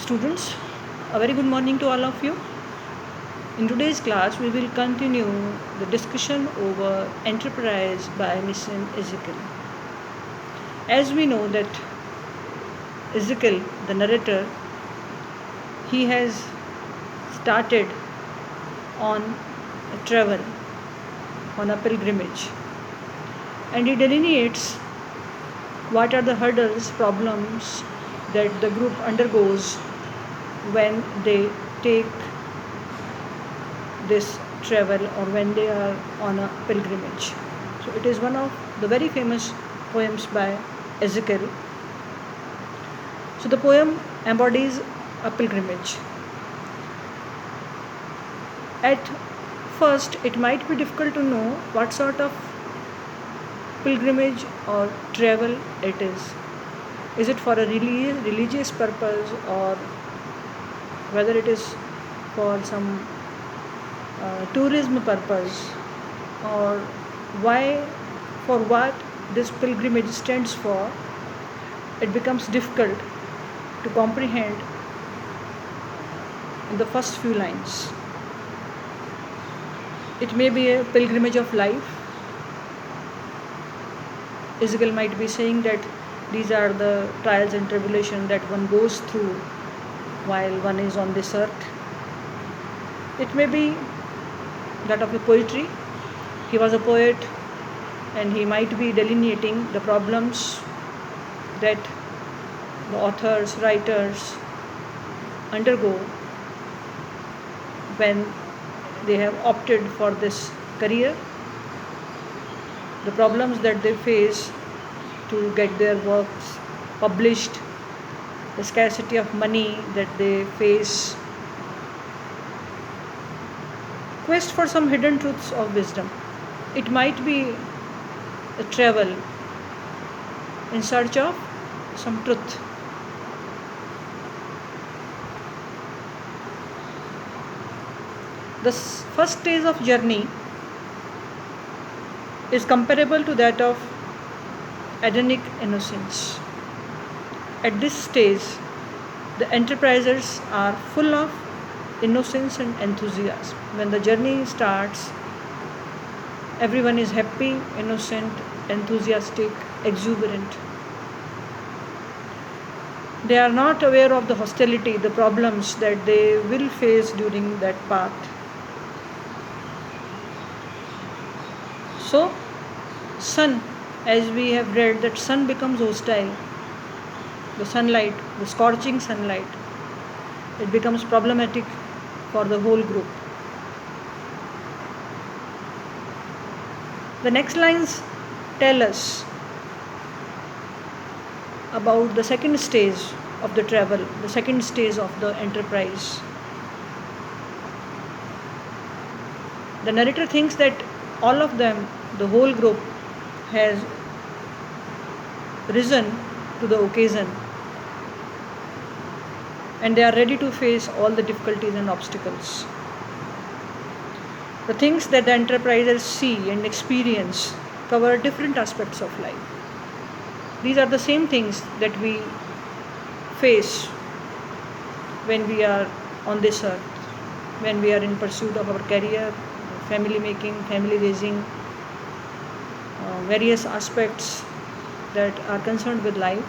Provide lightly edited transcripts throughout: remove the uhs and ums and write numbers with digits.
Students, a very good morning to all of you. In today's class, we will continue the discussion over Enterprise by Mission Ezekiel. As we know that Ezekiel, the narrator, he has started on a travel, on a pilgrimage, and he delineates what are the hurdles, problems that the group undergoes when they take this travel or when they are on a pilgrimage. So it is one of the very famous poems by Ezekiel. So the poem embodies a pilgrimage. At first, it might be difficult to know what sort of pilgrimage or travel it is. Is it for a religious purpose, or whether it is for some tourism purpose, or why, for what this pilgrimage stands for? It becomes difficult to comprehend in the first few lines. It may be a pilgrimage of life. Ezekiel might be saying that these are the trials and tribulations that one goes through while one is on this earth. It may be that of a poetry. He was a poet, and he might be delineating the problems that the authors, writers undergo when they have opted for this career, the problems that they face to get their works published, the scarcity of money that they face, quest for some hidden truths of wisdom. It might be a travel in search of some truth. The first stage of journey is comparable to that of Adamic innocence. At this stage, the enterprisers are full of innocence and enthusiasm. When the journey starts, everyone is happy, innocent, enthusiastic, exuberant. They are not aware of the hostility, the problems that they will face during that path. So, sun, as we have read, that sun becomes hostile. The sunlight, the scorching sunlight, it becomes problematic for the whole group. The next lines tell us about the second stage of the travel, the second stage of the enterprise. The narrator thinks that all of them, the whole group, has risen to the occasion, and they are ready to face all the difficulties and obstacles. The things that the enterprisers see and experience cover different aspects of life. These are the same things that we face when we are on this earth, when we are in pursuit of our career, family making, family raising, various aspects that are concerned with life.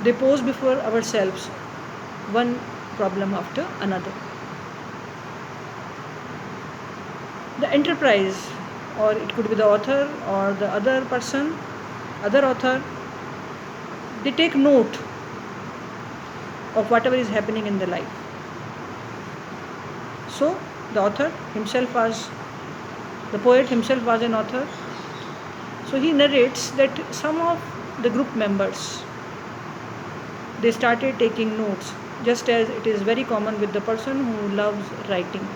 They pose before ourselves one problem after another. The enterprise, or it could be the author or the other person, other author, they take note of whatever is happening in the life. So the author himself was, the poet himself was an author. So he narrates that some of the group members, they started taking notes, just as it is very common with the person who loves writing.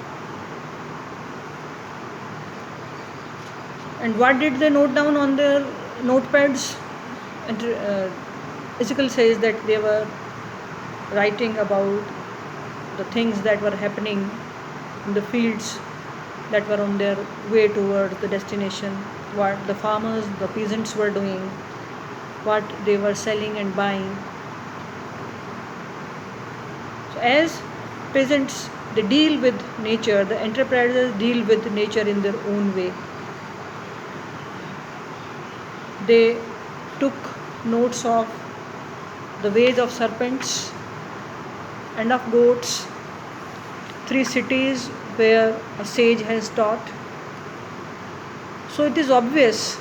And what did they note down on their notepads? And Ezekiel says that they were writing about the things that were happening in the fields that were on their way towards the destination, what the farmers, the peasants were doing, what they were selling and buying. So as peasants, they deal with nature, the enterprisers deal with nature in their own way. They took notes of the ways of serpents and of goats, 3 cities where a sage has taught. So it is obvious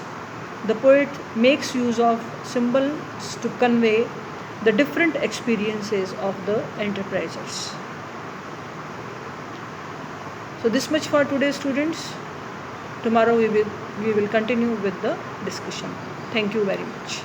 the poet makes use of symbols to convey the different experiences of the enterprisers. So this much for today, students. Tomorrow we will continue with the discussion. Thank you very much.